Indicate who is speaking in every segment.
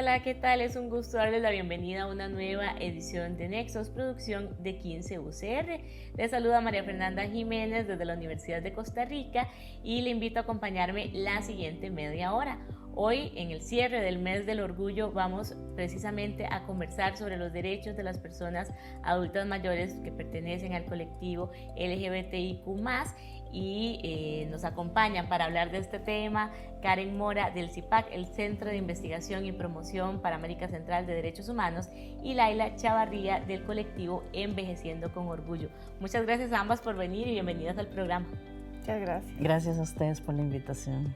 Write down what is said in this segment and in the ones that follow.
Speaker 1: Hola, ¿qué tal? Es un gusto darles la bienvenida a una nueva edición de Nexos, producción de 15 UCR. Les saluda María Fernanda Jiménez desde la Universidad de Costa Rica y le invito a acompañarme la siguiente media hora. Hoy, en el cierre del mes del orgullo, vamos precisamente a conversar sobre los derechos de las personas adultas mayores que pertenecen al colectivo LGBTIQ+, y nos acompañan para hablar de este tema Karen Mora del CIPAC, el Centro de Investigación y Promoción para América Central de Derechos Humanos, y Laila Chavarría del colectivo Envejeciendo con Orgullo. Muchas gracias a ambas por venir y bienvenidas al programa.
Speaker 2: Muchas gracias.
Speaker 3: Gracias a ustedes por la invitación.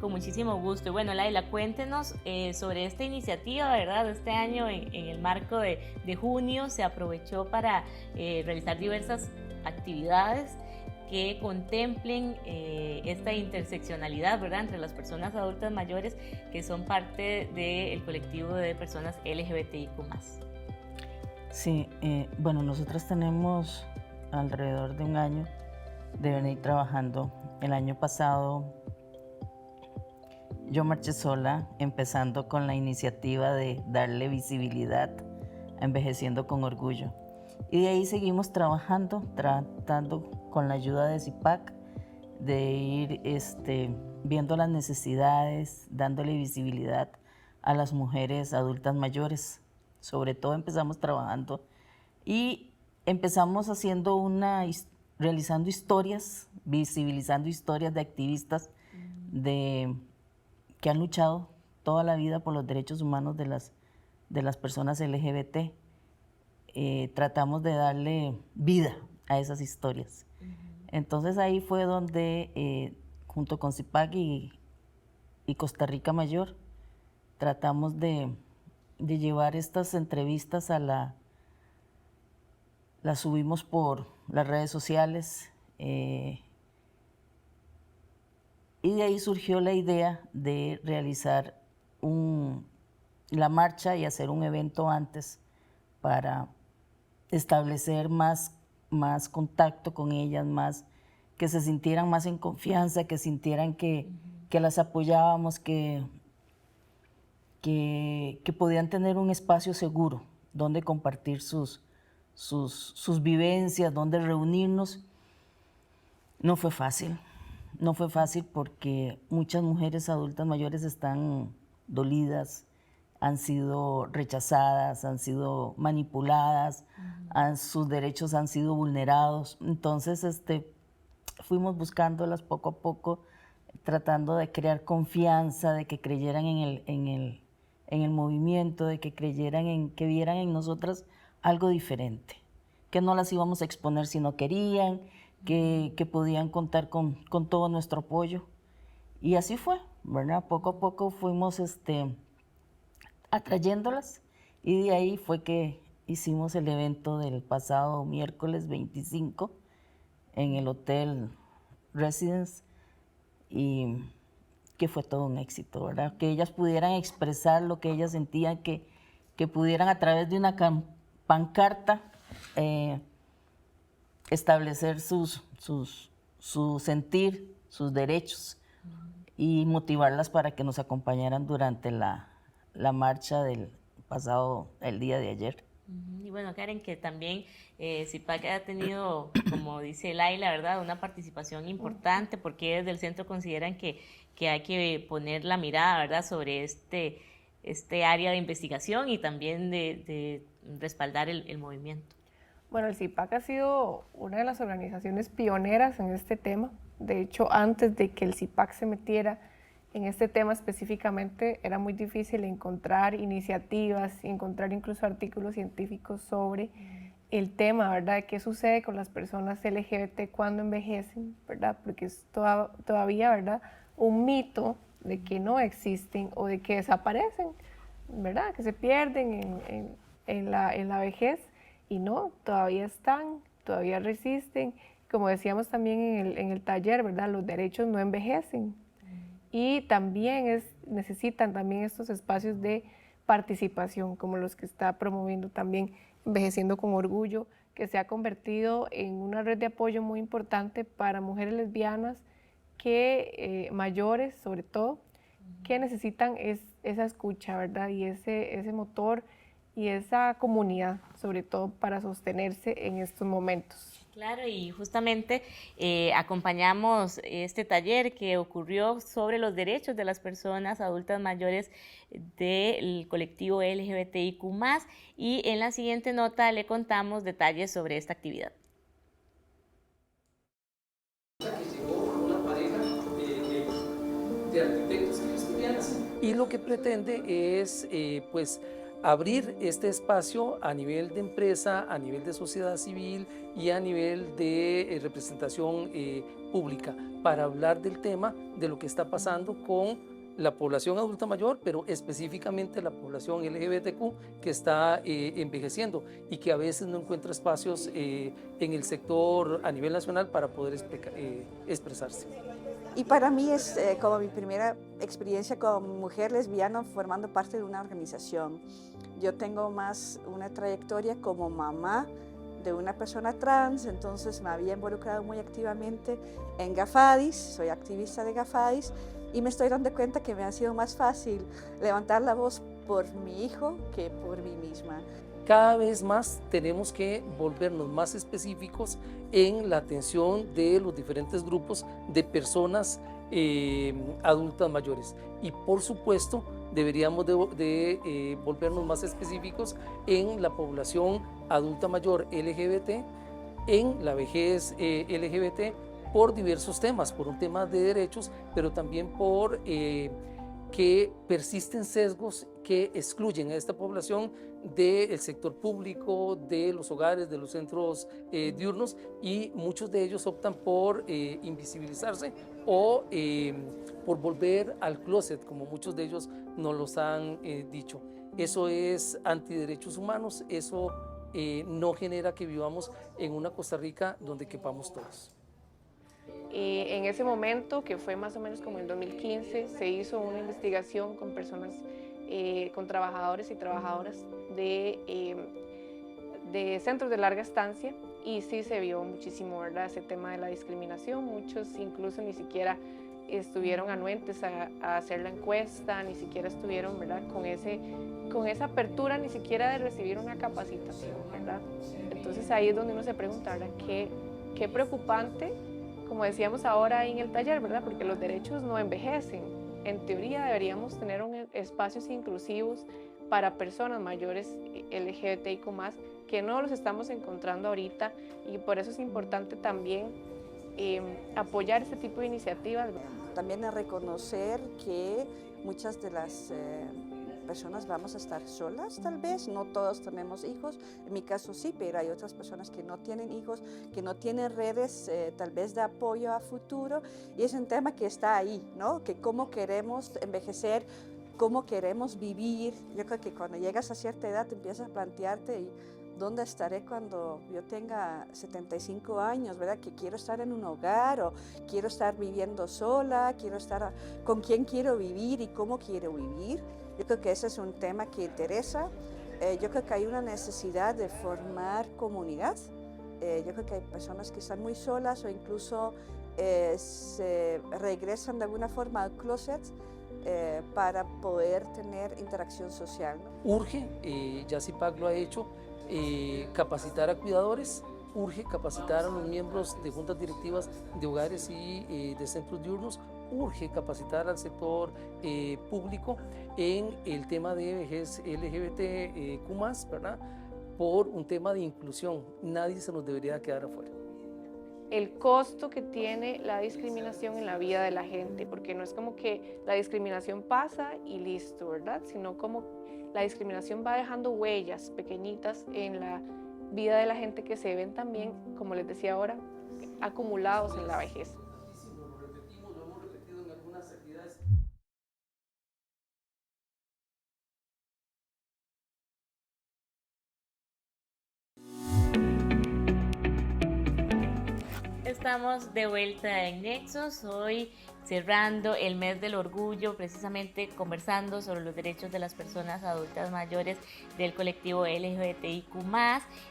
Speaker 1: Con muchísimo gusto. Y bueno, Laila, cuéntenos sobre esta iniciativa, ¿verdad? Este año, en el marco de junio, se aprovechó para realizar diversas actividades que contemplen esta interseccionalidad, ¿verdad?, entre las personas adultas mayores que son parte del colectivo de personas LGBTIQ+.
Speaker 3: Sí, bueno, nosotros tenemos alrededor de un año de venir trabajando. El año pasado yo marché sola, empezando con la iniciativa de darle visibilidad a Envejeciendo con Orgullo. Y de ahí seguimos trabajando, tratando con la ayuda de CIPAC de ir viendo las necesidades, dándole visibilidad a las mujeres adultas mayores. Sobre todo empezamos trabajando y empezamos realizando historias, visibilizando historias de activistas que han luchado toda la vida por los derechos humanos de las personas LGBT. Tratamos de darle vida a esas historias. Entonces ahí fue donde, junto con CIPAC y Costa Rica Mayor, tratamos de llevar estas entrevistas las subimos por las redes sociales, y de ahí surgió la idea de realizar la marcha y hacer un evento antes para establecer más contacto con ellas, que se sintieran más en confianza, que sintieran que las apoyábamos, que podían tener un espacio seguro donde compartir sus vivencias, donde reunirnos. No fue fácil porque muchas mujeres adultas mayores están dolidas, han sido rechazadas, han sido manipuladas, sus derechos han sido vulnerados. Entonces, fuimos buscándolas poco a poco, tratando de crear confianza, de que creyeran en el movimiento, de que creyeran que vieran en nosotras algo diferente, que no las íbamos a exponer si no querían, que podían contar con todo nuestro apoyo. Y así fue, ¿verdad? Poco a poco fuimos atrayéndolas, y de ahí fue que hicimos el evento del pasado miércoles 25 en el Hotel Residence, y que fue todo un éxito, ¿verdad? Que ellas pudieran expresar lo que ellas sentían, que pudieran a través de una pancarta establecer su sentir, sus derechos, y motivarlas para que nos acompañaran durante la marcha el día de ayer.
Speaker 1: Y bueno, Karen, que también CIPAC ha tenido, como dice Laila, ¿verdad?, una participación importante, porque desde el centro consideran que hay que poner la mirada, ¿verdad?, sobre este área de investigación y también de respaldar el movimiento.
Speaker 2: Bueno, el CIPAC ha sido una de las organizaciones pioneras en este tema. De hecho, antes de que el CIPAC se metiera en este tema específicamente, era muy difícil encontrar iniciativas, encontrar incluso artículos científicos sobre el tema, ¿verdad?, de qué sucede con las personas LGBT cuando envejecen, ¿verdad?, porque es todavía, ¿verdad?, un mito de que no existen o de que desaparecen, ¿verdad?, que se pierden en la vejez. Y no, todavía están, todavía resisten. Como decíamos también en el taller, ¿verdad?, los derechos no envejecen. Y también necesitan también estos espacios de participación, como los que está promoviendo también Envejeciendo con Orgullo, que se ha convertido en una red de apoyo muy importante para mujeres lesbianas mayores sobre todo, que necesitan esa escucha, ¿verdad? Y ese motor y esa comunidad, sobre todo para sostenerse en estos momentos.
Speaker 1: Claro, y justamente acompañamos este taller que ocurrió sobre los derechos de las personas adultas mayores del colectivo LGBTIQ+, y en la siguiente nota le contamos detalles sobre esta actividad.
Speaker 4: De arquitectos que estudian así. Y lo que pretende es pues abrir este espacio a nivel de empresa, a nivel de sociedad civil y a nivel de representación pública para hablar del tema de lo que está pasando con la población adulta mayor, pero específicamente la población LGBTQ que está envejeciendo y que a veces no encuentra espacios en el sector a nivel nacional para poder expresarse.
Speaker 5: Y para mí es como mi primera experiencia como mujer lesbiana formando parte de una organización. Yo tengo más una trayectoria como mamá de una persona trans, entonces me había involucrado muy activamente en GAFADIS, soy activista de GAFADIS, y me estoy dando cuenta que me ha sido más fácil levantar la voz por mi hijo que por mí misma.
Speaker 4: Cada vez más tenemos que volvernos más específicos en la atención de los diferentes grupos de personas adultas mayores. Y por supuesto deberíamos de volvernos más específicos en la población adulta mayor LGBT, en la vejez LGBT, por diversos temas, por un tema de derechos, pero también por que persisten sesgos que excluyen a esta población del sector público, de los hogares, de los centros diurnos, y muchos de ellos optan por invisibilizarse o por volver al closet, como muchos de ellos nos los han dicho. Eso es antiderechos humanos, eso no genera que vivamos en una Costa Rica donde quepamos todos.
Speaker 2: En ese momento, que fue más o menos como en 2015, se hizo una investigación con personas, con trabajadores y trabajadoras de centros de larga estancia, y sí se vio muchísimo, ¿verdad?, ese tema de la discriminación. Muchos incluso ni siquiera estuvieron anuentes a hacer la encuesta, ni siquiera estuvieron, ¿verdad?, con esa apertura ni siquiera de recibir una capacitación, ¿verdad? Entonces ahí es donde uno se pregunta, ¿verdad?, qué preocupante, como decíamos ahora en el taller, ¿verdad?, porque los derechos no envejecen. En teoría deberíamos tener espacios inclusivos para personas mayores LGBTIQ+, que no los estamos encontrando ahorita, y por eso es importante también apoyar este tipo de iniciativas.
Speaker 5: También a reconocer que muchas de las personas vamos a estar solas, tal vez, no todos tenemos hijos, en mi caso sí, pero hay otras personas que no tienen hijos, que no tienen redes tal vez de apoyo a futuro, y es un tema que está ahí, ¿no? Que cómo queremos envejecer, cómo queremos vivir. Yo creo que cuando llegas a cierta edad te empiezas a plantearte dónde estaré cuando yo tenga 75 años, ¿verdad? Que quiero estar en un hogar, o quiero estar viviendo sola, quiero estar con quién quiero vivir y cómo quiero vivir. Yo creo que ese es un tema que interesa. Yo creo que hay una necesidad de formar comunidad. Yo creo que hay personas que están muy solas o incluso se regresan de alguna forma al closet para poder tener interacción social, ¿no?
Speaker 4: Urge, ya CIPAC lo ha hecho, capacitar a cuidadores, urge capacitar a los miembros de juntas directivas de hogares y de centros diurnos, urge capacitar al sector público en el tema de vejez LGBTQ+, ¿verdad?, por un tema de inclusión. Nadie se nos debería quedar afuera.
Speaker 2: El costo que tiene la discriminación en la vida de la gente, porque no es como que la discriminación pasa y listo, ¿verdad?, sino como la discriminación va dejando huellas pequeñitas en la vida de la gente, que se ven también, como les decía ahora, acumulados en la vejez.
Speaker 4: Lo hemos repetido en algunas actividades.
Speaker 1: Estamos de vuelta en Nexos. Hoy cerrando el mes del orgullo, precisamente conversando sobre los derechos de las personas adultas mayores del colectivo LGBTIQ+,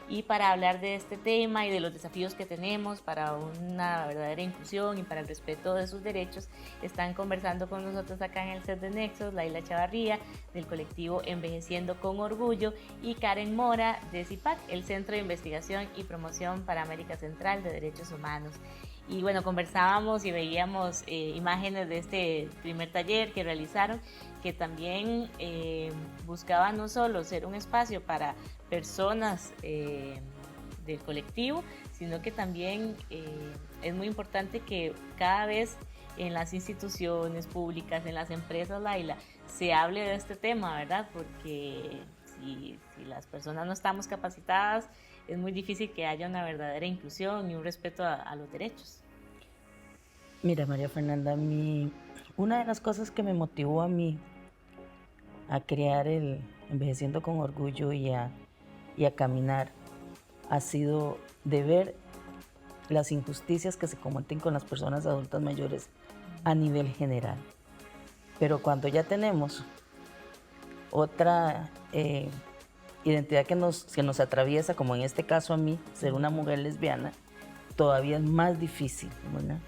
Speaker 1: y para hablar de este tema y de los desafíos que tenemos para una verdadera inclusión y para el respeto de sus derechos, están conversando con nosotros acá en el set de Nexos, Laila Chavarría, del colectivo Envejeciendo con Orgullo, y Karen Mora, de CIPAC, el Centro de Investigación y Promoción para América Central de Derechos Humanos. Y bueno, conversábamos y veíamos imágenes de este primer taller que realizaron, que también buscaba no solo ser un espacio para personas del colectivo, sino que también es muy importante que cada vez en las instituciones públicas, en las empresas, Laila, se hable de este tema, ¿verdad? Porque si las personas no estamos capacitadas, es muy difícil que haya una verdadera inclusión y un respeto a los derechos.
Speaker 3: Mira, María Fernanda, una de las cosas que me motivó a mí a crear el Envejeciendo con Orgullo y a caminar ha sido de ver las injusticias que se cometen con las personas adultas mayores a nivel general. Pero cuando ya tenemos otra identidad que nos atraviesa, como en este caso a mí, ser una mujer lesbiana, todavía es más difícil, ¿verdad?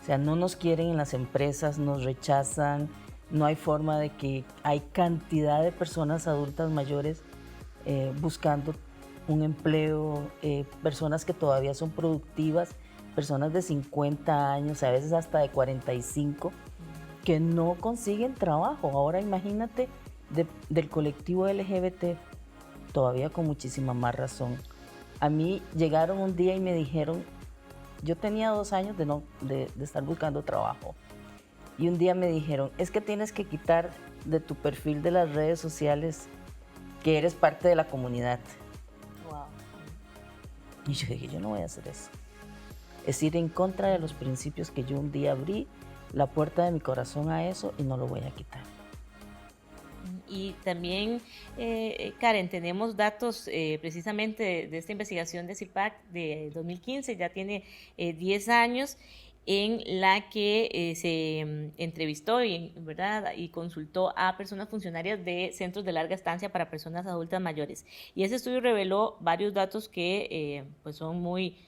Speaker 3: O sea, no nos quieren en las empresas, nos rechazan, no hay forma de que hay cantidad de personas adultas mayores buscando un empleo, personas que todavía son productivas, personas de 50 años, a veces hasta de 45, que no consiguen trabajo. Ahora imagínate del colectivo LGBT, todavía con muchísima más razón. A mí llegaron un día y me dijeron, yo tenía 2 años de estar buscando trabajo, y un día me dijeron, es que tienes que quitar de tu perfil de las redes sociales que eres parte de la comunidad.
Speaker 1: Wow.
Speaker 3: Y yo dije, yo no voy a hacer eso. Es ir en contra de los principios que yo un día abrí la puerta de mi corazón a eso y no lo voy a quitar.
Speaker 1: Y también, Karen, tenemos datos precisamente de esta investigación de CIPAC de 2015, ya tiene 10 años, en la que se entrevistó ¿verdad? Y consultó a personas funcionarias de centros de larga estancia para personas adultas mayores. Y ese estudio reveló varios datos que pues son muy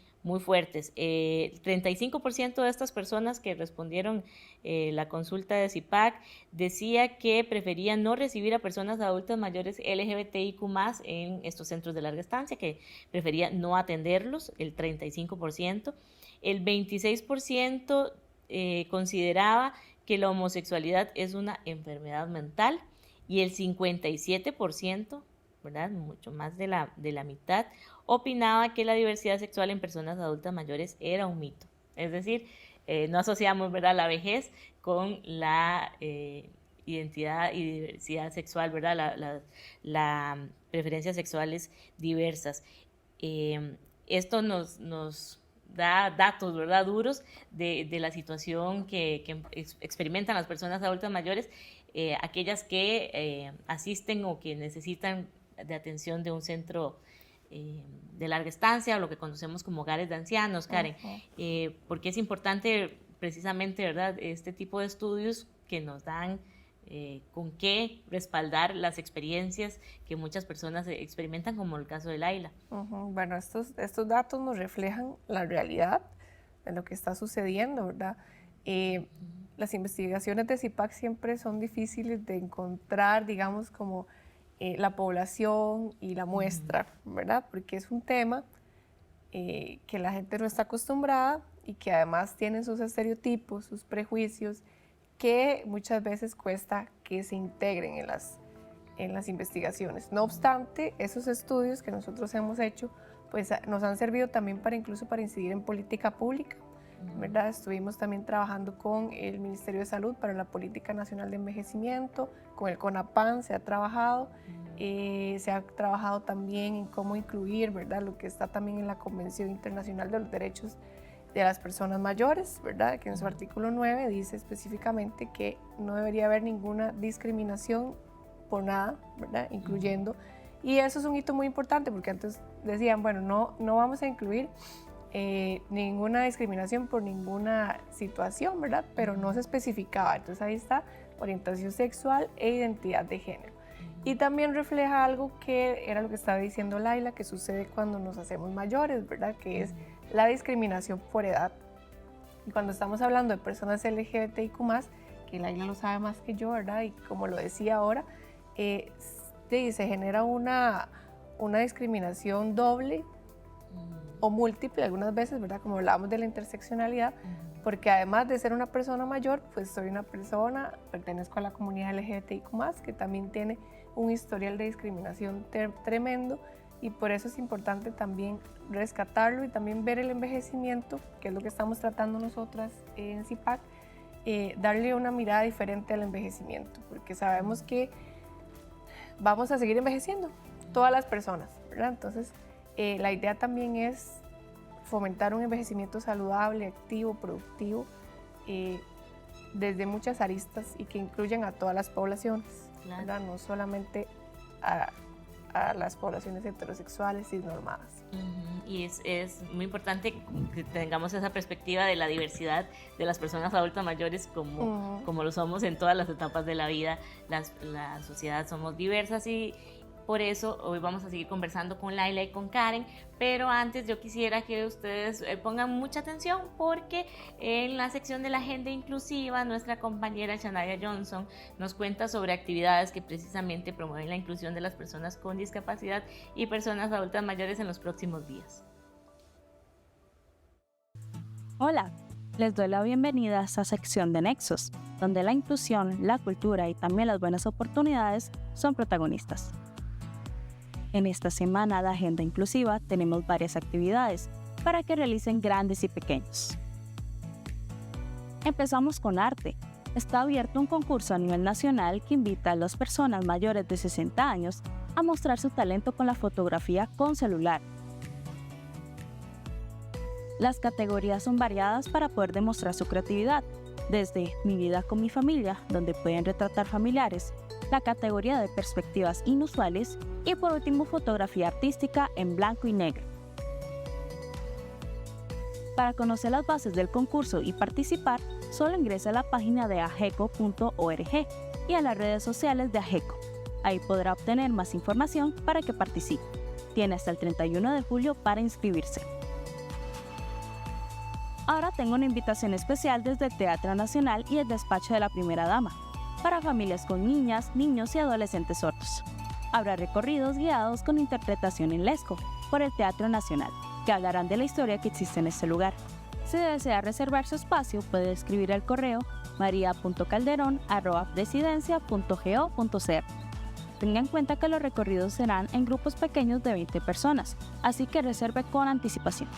Speaker 1: fuertes. 35% de estas personas que respondieron la consulta de CIPAC decía que preferían no recibir a personas adultas mayores LGBTIQ+ en estos centros de larga estancia, que prefería no atenderlos, el 35%. El 26% consideraba que la homosexualidad es una enfermedad mental, y el 57%, ¿verdad? Mucho más de la mitad, opinaba que la diversidad sexual en personas adultas mayores era un mito. Es decir, no asociamos, ¿verdad?, la vejez con la identidad y diversidad sexual, ¿verdad?, las preferencias sexuales diversas. Esto nos da datos, ¿verdad?, duros de la situación que experimentan las personas adultas mayores, aquellas que asisten o que necesitan de atención de un centro de larga estancia, o lo que conocemos como hogares de ancianos, Karen, porque es importante precisamente, ¿verdad?, este tipo de estudios que nos dan con qué respaldar las experiencias que muchas personas experimentan, como el caso de Laila.
Speaker 2: Bueno, estos datos nos reflejan la realidad de lo que está sucediendo, ¿verdad? Las investigaciones de CIPAC siempre son difíciles de encontrar, digamos, como la población y la muestra, ¿verdad? Porque es un tema que la gente no está acostumbrada y que además tiene sus estereotipos, sus prejuicios, que muchas veces cuesta que se integren en las investigaciones. No obstante, esos estudios que nosotros hemos hecho, pues nos han servido también incluso para incidir en política pública, ¿verdad? Estuvimos también trabajando con el Ministerio de Salud para la Política Nacional de Envejecimiento, con el CONAPAN se ha trabajado también en cómo incluir, ¿verdad?, lo que está también en la Convención Internacional de los Derechos de las Personas Mayores, ¿verdad?, que en su artículo 9 dice específicamente que no debería haber ninguna discriminación por nada, ¿verdad?, incluyendo, y eso es un hito muy importante, porque antes decían, bueno, no vamos a incluir ninguna discriminación por ninguna situación, ¿verdad? Pero no se especificaba. Entonces ahí está orientación sexual e identidad de género. Y también refleja algo que era lo que estaba diciendo Laila, que sucede cuando nos hacemos mayores, ¿verdad? Que es la discriminación por edad. Y cuando estamos hablando de personas LGBTIQ+, que Laila lo sabe más que yo, ¿verdad? Y como lo decía ahora, se genera una discriminación doble o múltiple algunas veces, ¿verdad? Como hablábamos de la interseccionalidad, porque además de ser una persona mayor, pues soy una persona, pertenezco a la comunidad LGBTIQ+, que también tiene un historial de discriminación tremendo, y por eso es importante también rescatarlo y también ver el envejecimiento, que es lo que estamos tratando nosotras en CIPAC, darle una mirada diferente al envejecimiento, porque sabemos que vamos a seguir envejeciendo, todas las personas, ¿verdad? Entonces, la idea también es fomentar un envejecimiento saludable, activo, productivo, desde muchas aristas y que incluyan a todas las poblaciones, ¿verdad? No solamente a las poblaciones heterosexuales y normadas.
Speaker 1: Y es muy importante que tengamos esa perspectiva de la diversidad de las personas adultas mayores como lo somos en todas las etapas de la vida. La sociedad somos diversas y por eso hoy vamos a seguir conversando con Laila y con Karen, pero antes yo quisiera que ustedes pongan mucha atención porque en la sección de la agenda inclusiva nuestra compañera Shanaya Johnson nos cuenta sobre actividades que precisamente promueven la inclusión de las personas con discapacidad y personas adultas mayores en los próximos días.
Speaker 6: Hola, les doy la bienvenida a esta sección de Nexos, donde la inclusión, la cultura y también las buenas oportunidades son protagonistas. En esta semana de Agenda Inclusiva tenemos varias actividades para que realicen grandes y pequeños. Empezamos con arte. Está abierto un concurso a nivel nacional que invita a las personas mayores de 60 años a mostrar su talento con la fotografía con celular. Las categorías son variadas para poder demostrar su creatividad, desde Mi vida con mi familia, donde pueden retratar familiares, la categoría de perspectivas inusuales y por último fotografía artística en blanco y negro. Para conocer las bases del concurso y participar, solo ingrese a la página de ageco.org y a las redes sociales de Ageco. Ahí podrá obtener más información para que participe. Tiene hasta el 31 de julio para inscribirse. Ahora tengo una invitación especial desde el Teatro Nacional y el despacho de la Primera Dama, para familias con niñas, niños y adolescentes sordos. Habrá recorridos guiados con interpretación en lesco por el Teatro Nacional, que hablarán de la historia que existe en este lugar. Si desea reservar su espacio, puede escribir al correo maria.calderon@presidencia.go.cr. Tenga en cuenta que los recorridos serán en grupos pequeños de 20 personas, así que reserve con anticipación.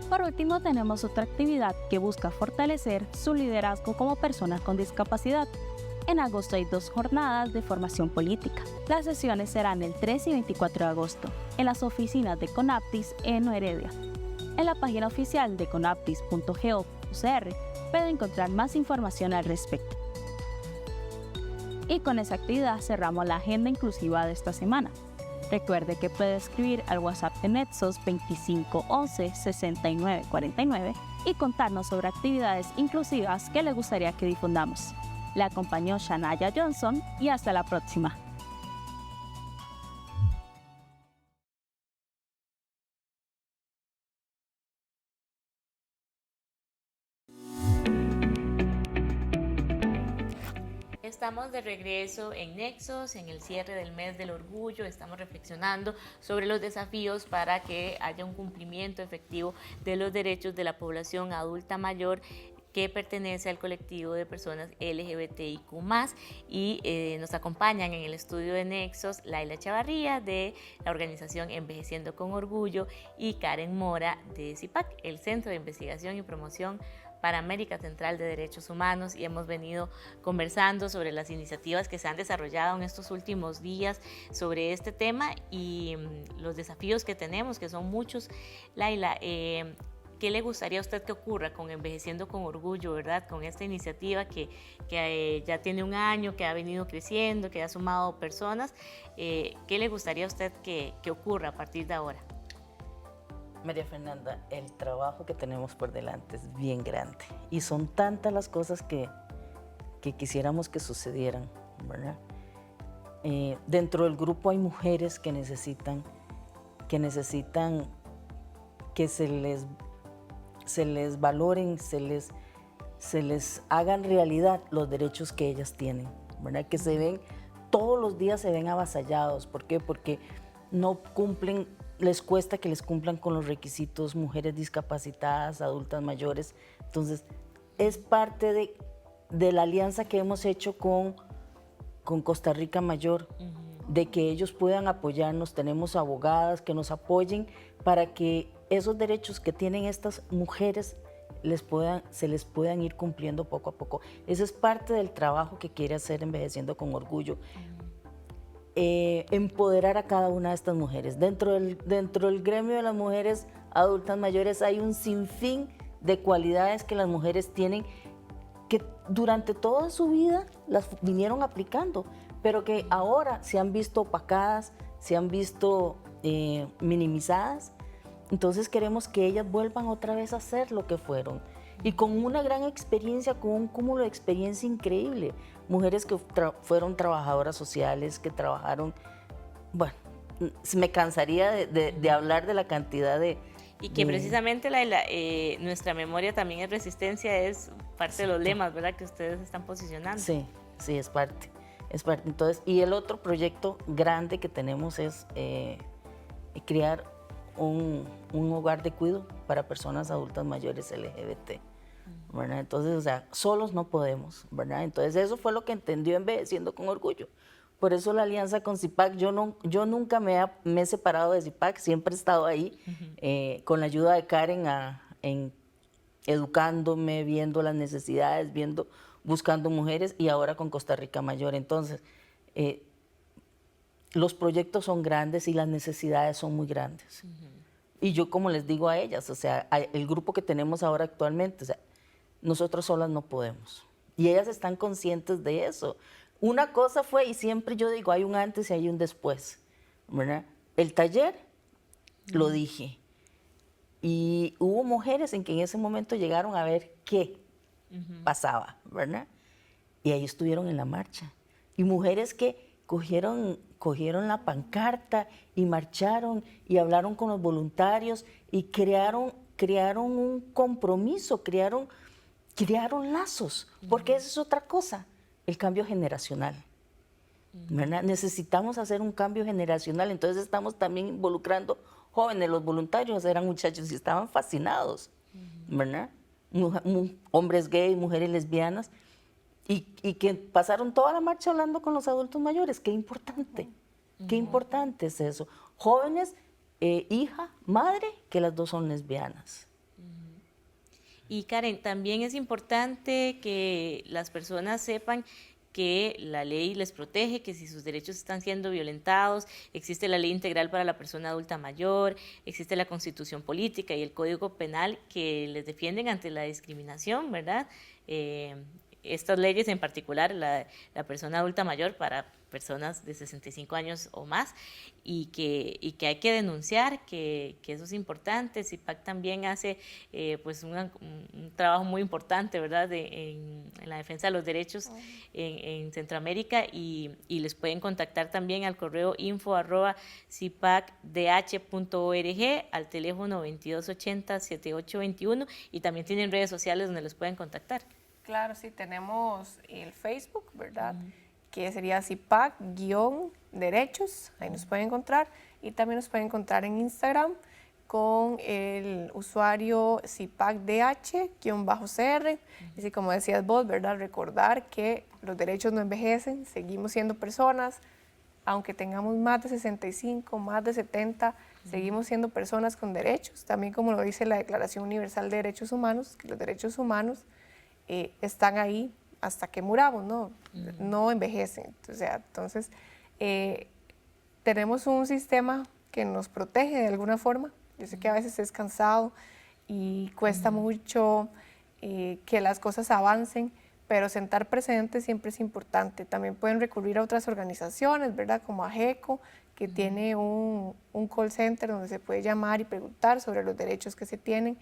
Speaker 6: Por último, tenemos otra actividad que busca fortalecer su liderazgo como persona con discapacidad. En agosto hay 2 jornadas de formación política. Las sesiones serán el 3 y 24 de agosto, en las oficinas de CONAPTIS en Heredia. En la página oficial de conaptis.go.cr puede encontrar más información al respecto. Y con esa actividad cerramos la agenda inclusiva de esta semana. Recuerde que puede escribir al WhatsApp de Nexos 2511 6949 y contarnos sobre actividades inclusivas que le gustaría que difundamos. Le acompañó Shanaya Johnson y hasta la próxima.
Speaker 1: Estamos de regreso en Nexos, en el cierre del mes del orgullo. Estamos reflexionando sobre los desafíos para que haya un cumplimiento efectivo de los derechos de la población adulta mayor que pertenece al colectivo de personas LGBTIQ+, y nos acompañan en el estudio de Nexos Laila Chavarría de la organización Envejeciendo con Orgullo y Karen Mora de CIPAC, el Centro de Investigación y Promoción para América Central de Derechos Humanos, y hemos venido conversando sobre las iniciativas que se han desarrollado en estos últimos días sobre este tema y los desafíos que tenemos, que son muchos. Laila, ¿qué le gustaría a usted que ocurra con Envejeciendo con Orgullo, verdad? Con esta iniciativa que ya tiene un año, que ha venido creciendo, que ha sumado personas. ¿Qué le gustaría a usted que ocurra a partir de ahora?
Speaker 3: María Fernanda, el trabajo que tenemos por delante es bien grande y son tantas las cosas que quisiéramos que sucedieran, ¿verdad? Dentro del grupo hay mujeres que necesitan que se les valoren, se les hagan realidad los derechos que ellas tienen, ¿verdad? Que se ven, todos los días se ven avasallados. ¿Por qué? Porque no cumplen, les cuesta que les cumplan con los requisitos, mujeres discapacitadas, adultas mayores. Entonces, es parte de la alianza que hemos hecho con Costa Rica Mayor, de que ellos puedan apoyarnos. Tenemos abogadas que nos apoyen para que esos derechos que tienen estas mujeres se les puedan ir cumpliendo poco a poco. Eso es parte del trabajo que quiere hacer Envejeciendo con Orgullo. Empoderar a cada una de estas mujeres. Dentro del gremio de las mujeres adultas mayores hay un sinfín de cualidades que las mujeres tienen que durante toda su vida las vinieron aplicando, pero que ahora se han visto opacadas, se han visto minimizadas. Entonces queremos que ellas vuelvan otra vez a ser lo que fueron. Y con una gran experiencia, con un cúmulo de experiencia increíble. Mujeres que fueron trabajadoras sociales, que trabajaron... Bueno, me cansaría de hablar de la cantidad de...
Speaker 1: Y que precisamente nuestra memoria también es resistencia, es parte de los lemas, ¿verdad?, que ustedes están posicionando.
Speaker 3: Sí, sí, es parte. Entonces, y el otro proyecto grande que tenemos es crear un hogar de cuidado para personas adultas mayores LGBT, ¿verdad? Entonces, o sea, solos no podemos, ¿verdad? Entonces, eso fue lo que entendió Envejeciendo con Orgullo. Por eso la alianza con CIPAC, yo nunca me he separado de CIPAC, siempre he estado ahí, con la ayuda de Karen en educándome, viendo las necesidades, buscando mujeres, y ahora con Costa Rica Mayor. Entonces, los proyectos son grandes y las necesidades son muy grandes. Y yo, como les digo a ellas, o sea, el grupo que tenemos ahora actualmente, o sea, nosotros solas no podemos. Y ellas están conscientes de eso. Una cosa fue, y siempre yo digo, hay un antes y hay un después, ¿verdad? El taller, lo dije. Y hubo mujeres en que en ese momento llegaron a ver qué pasaba, ¿verdad? Y ahí estuvieron en la marcha. Y mujeres que cogieron la pancarta y marcharon y hablaron con los voluntarios y crearon un compromiso, crearon lazos, porque esa es otra cosa, el cambio generacional, ¿verdad? Necesitamos hacer un cambio generacional, entonces estamos también involucrando jóvenes. Los voluntarios eran muchachos y estaban fascinados, ¿verdad? Hombres gays, mujeres lesbianas, y que pasaron toda la marcha hablando con los adultos mayores. Qué importante es eso. Jóvenes, hija, madre, que las dos son lesbianas.
Speaker 1: Y Karen, también es importante que las personas sepan que la ley les protege, que si sus derechos están siendo violentados, existe la ley integral para la persona adulta mayor, existe la Constitución política y el Código Penal que les defienden ante la discriminación, ¿verdad? Estas leyes, en particular la persona adulta mayor para personas de 65 años o más, y que hay que denunciar, que eso es importante. CIPAC también hace pues un trabajo muy importante, ¿verdad?, en la defensa de los derechos en Centroamérica, y les pueden contactar también al correo info@cipacdh.org, al teléfono 2280-7821, y también tienen redes sociales donde los pueden contactar.
Speaker 2: Claro, sí, tenemos el Facebook, ¿verdad? Que sería CIPAC-derechos, ahí nos pueden encontrar, y también nos pueden encontrar en Instagram con el usuario CIPACDH-CR. Y así como decías vos, ¿verdad? Recordar que los derechos no envejecen, seguimos siendo personas, aunque tengamos más de 65, más de 70, seguimos siendo personas con derechos, también como lo dice la Declaración Universal de Derechos Humanos, que los derechos humanos están ahí hasta que muramos, ¿no? No envejecen. O sea, entonces, tenemos un sistema que nos protege de alguna forma. Yo sé que a veces es cansado y cuesta mucho que las cosas avancen, pero sentar precedentes siempre es importante. También pueden recurrir a otras organizaciones, ¿verdad? Como AGECO, que tiene un call center donde se puede llamar y preguntar sobre los derechos que se tienen.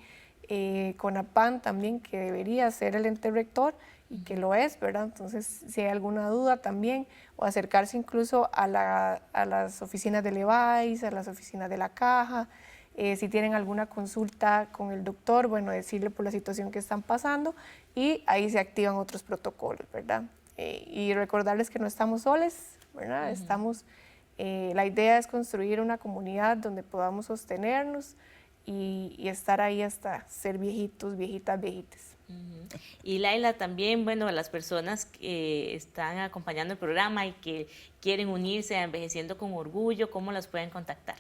Speaker 2: CONAPAN también, que debería ser el ente rector y que lo es, ¿verdad? Entonces, si hay alguna duda también, o acercarse incluso a las oficinas del EVAIS, a las oficinas de la Caja. Si tienen alguna consulta con el doctor, bueno, decirle por la situación que están pasando y ahí se activan otros protocolos, ¿verdad? Y recordarles que no estamos solos, ¿verdad? Estamos, la idea es construir una comunidad donde podamos sostenernos y estar ahí hasta ser viejitos, viejitas, viejites.
Speaker 1: Y Laila, también, bueno, las personas que están acompañando el programa y que quieren unirse a Envejeciendo con Orgullo, ¿cómo las pueden contactar?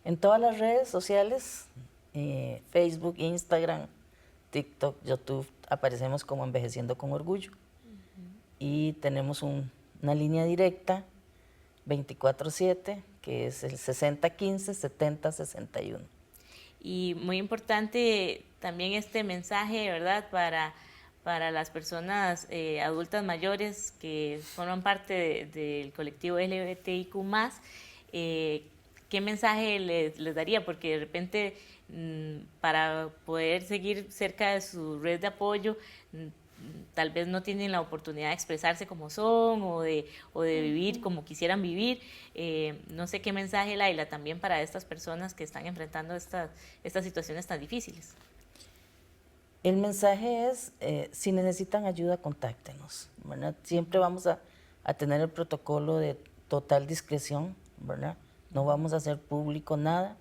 Speaker 3: En todas las redes sociales, Facebook, Instagram, TikTok, YouTube, aparecemos como Envejeciendo con Orgullo. Y tenemos una línea directa, 24/7, que es el 6015-7061.
Speaker 1: Y muy importante también este mensaje, ¿verdad?, para las personas adultas mayores que forman parte del colectivo LGBTIQ+, ¿qué mensaje les daría? Porque de repente, para poder seguir cerca de su red de apoyo, tal vez no tienen la oportunidad de expresarse como son o de vivir como quisieran vivir. No sé qué mensaje, Laila, también para estas personas que están enfrentando estas situaciones tan difíciles.
Speaker 3: El mensaje es, si necesitan ayuda, contáctenos, ¿verdad? Siempre vamos a tener el protocolo de total discreción, ¿verdad? No vamos a hacer público nada,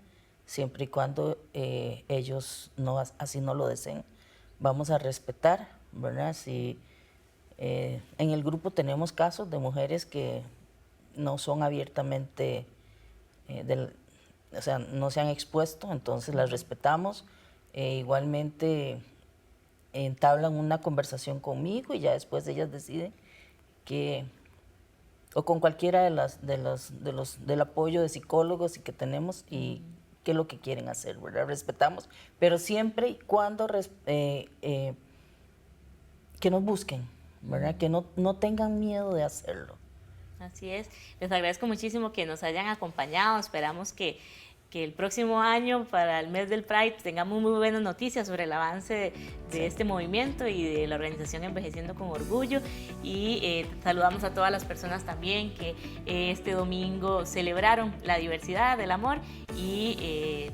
Speaker 3: siempre y cuando ellos así no lo deseen. Vamos a respetar, ¿verdad? Si en el grupo tenemos casos de mujeres que no son abiertamente, o sea, no se han expuesto, entonces las respetamos. Igualmente entablan una conversación conmigo y ya después ellas deciden o con cualquiera del apoyo de psicólogos y que tenemos y qué es lo que quieren hacer, ¿verdad? Respetamos, pero siempre y cuando que nos busquen, ¿verdad? Que no tengan miedo de hacerlo.
Speaker 1: Así es. Les agradezco muchísimo que nos hayan acompañado. Esperamos que el próximo año, para el mes del Pride, tengamos muy buenas noticias sobre el avance de este movimiento y de la organización Envejeciendo con Orgullo. Y saludamos a todas las personas también que este domingo celebraron la diversidad, el amor y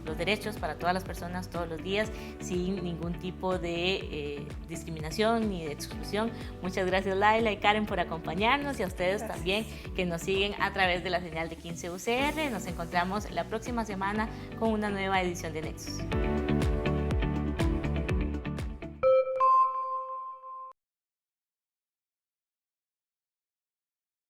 Speaker 1: los derechos para todas las personas todos los días, sin ningún tipo de discriminación ni de exclusión. Muchas gracias, Laila y Karen, por acompañarnos, y a ustedes también que nos siguen a través de la señal de 15 UCR. Nos encontramos la próxima semana con una nueva edición de Nexos.